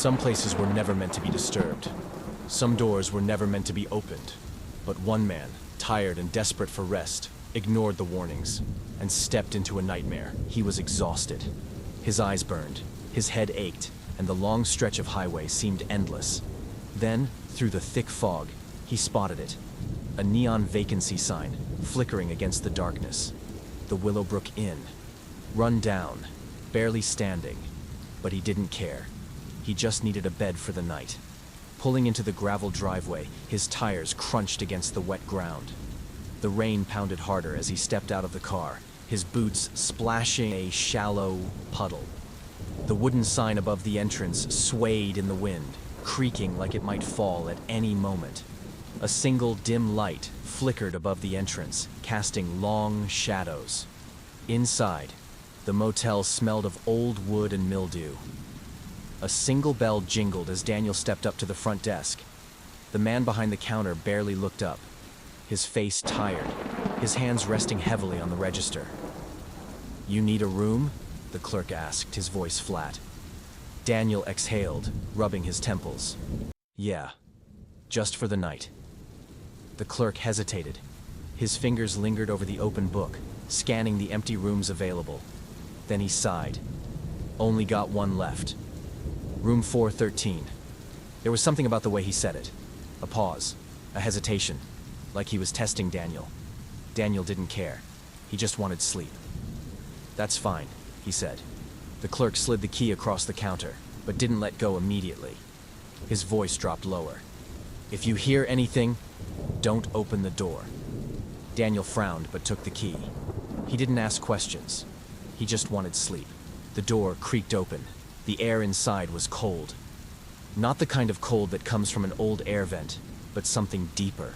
Some places were never meant to be disturbed. Some doors were never meant to be opened. But one man, tired and desperate for rest, ignored the warnings and stepped into a nightmare. He was exhausted. His eyes burned, his head ached, and the long stretch of highway seemed endless. Then, through the thick fog, he spotted it. A neon vacancy sign, flickering against the darkness. The Willowbrook Inn. Run down, barely standing. But he didn't care. He just needed a bed for the night. Pulling into the gravel driveway, his tires crunched against the wet ground. The rain pounded harder as he stepped out of the car, his boots splashing a shallow puddle. The wooden sign above the entrance swayed in the wind, creaking like it might fall at any moment. A single dim light flickered above the entrance, casting long shadows. Inside, the motel smelled of old wood and mildew. A single bell jingled as Daniel stepped up to the front desk. The man behind the counter barely looked up, his face tired, his hands resting heavily on the register. "You need a room?" the clerk asked, his voice flat. Daniel exhaled, rubbing his temples. "Yeah, just for the night." The clerk hesitated. His fingers lingered over the open book, scanning the empty rooms available. Then he sighed. "Only got one left. Room 413. There was something about the way he said it. A pause, a hesitation, like he was testing Daniel. Daniel didn't care. He just wanted sleep. "That's fine," he said. The clerk slid the key across the counter, but didn't let go immediately. His voice dropped lower. "If you hear anything, don't open the door." Daniel frowned but took the key. He didn't ask questions. He just wanted sleep. The door creaked open. The air inside was cold. Not the kind of cold that comes from an old air vent, but something deeper,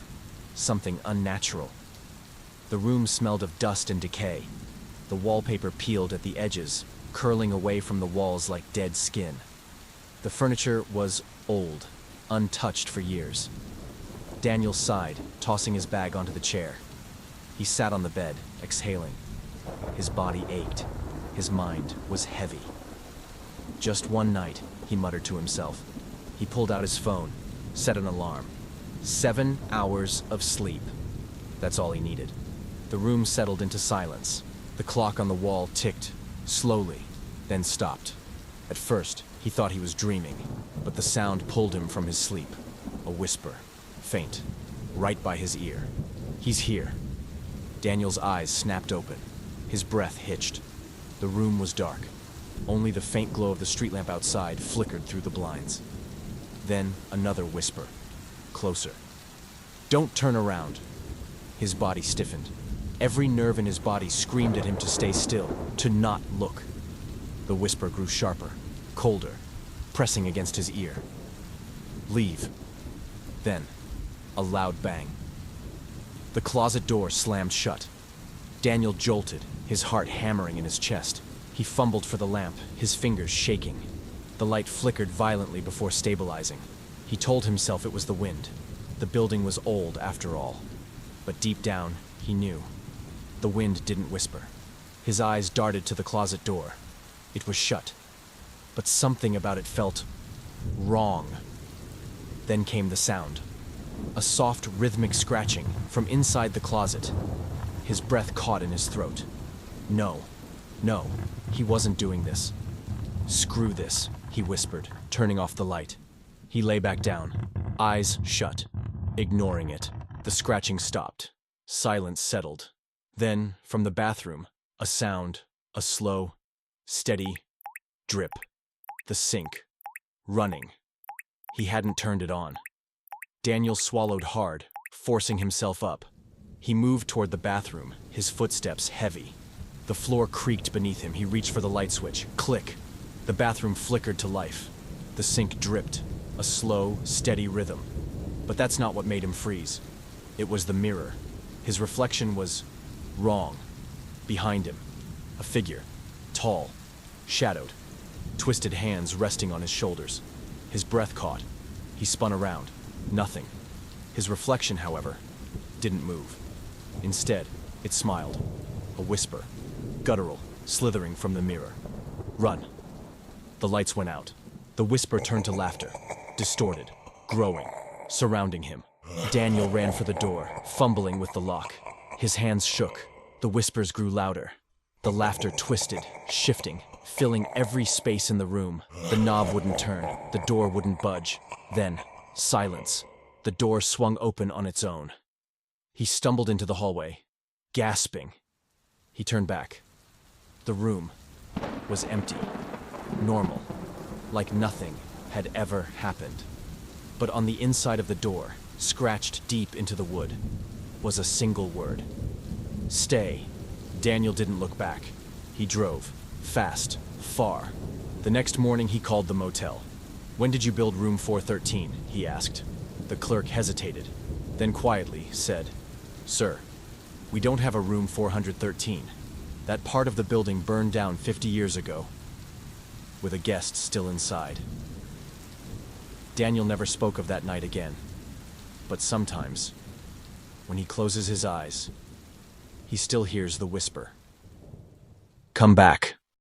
something unnatural. The room smelled of dust and decay. The wallpaper peeled at the edges, curling away from the walls like dead skin. The furniture was old, untouched for years. Daniel sighed, tossing his bag onto the chair. He sat on the bed, exhaling. His body ached. His mind was heavy. "Just one night," he muttered to himself. He pulled out his phone, set an alarm. 7 hours of sleep. That's all he needed. The room settled into silence. The clock on the wall ticked, slowly, then stopped. At first, he thought he was dreaming, but the sound pulled him from his sleep. A whisper, faint, right by his ear. "He's here." Daniel's eyes snapped open. His breath hitched. The room was dark. Only the faint glow of the street lamp outside flickered through the blinds. Then another whisper, closer. "Don't turn around." His body stiffened. Every nerve in his body screamed at him to stay still, to not look. The whisper grew sharper, colder, pressing against his ear. "Leave." Then, a loud bang. The closet door slammed shut. Daniel jolted, his heart hammering in his chest. He fumbled for the lamp, his fingers shaking. The light flickered violently before stabilizing. He told himself it was the wind. The building was old, after all. But deep down, he knew. The wind didn't whisper. His eyes darted to the closet door. It was shut. But something about it felt wrong. Then came the sound. A soft, rhythmic scratching from inside the closet. His breath caught in his throat. No, he wasn't doing this. "Screw this," he whispered, turning off the light. He lay back down, eyes shut, ignoring it. The scratching stopped. Silence settled. Then, from the bathroom, a sound, a slow, steady drip. The sink. Running. He hadn't turned it on. Daniel swallowed hard, forcing himself up. He moved toward the bathroom, his footsteps heavy. The floor creaked beneath him. He reached for the light switch. Click. The bathroom flickered to life. The sink dripped, a slow, steady rhythm. But that's not what made him freeze. It was the mirror. His reflection was wrong. Behind him, a figure, tall, shadowed, twisted hands resting on his shoulders. His breath caught. He spun around. Nothing. His reflection, however, didn't move. Instead, it smiled. A whisper, guttural, slithering from the mirror. "Run." The lights went out. The whisper turned to laughter, distorted, growing, surrounding him. Daniel ran for the door, fumbling with the lock. His hands shook. The whispers grew louder. The laughter twisted, shifting, filling every space in the room. The knob wouldn't turn, the door wouldn't budge. Then, silence. The door swung open on its own. He stumbled into the hallway, gasping. He turned back. The room was empty, normal, like nothing had ever happened. But on the inside of the door, scratched deep into the wood, was a single word. Stay. Daniel didn't look back. He drove, fast, far. The next morning he called the motel. "When did you build room 413?" he asked. The clerk hesitated, then quietly said, "Sir, we don't have a room 413. That part of the building burned down 50 years ago, with a guest still inside." Daniel never spoke of that night again. But sometimes, when he closes his eyes, he still hears the whisper. "Come back."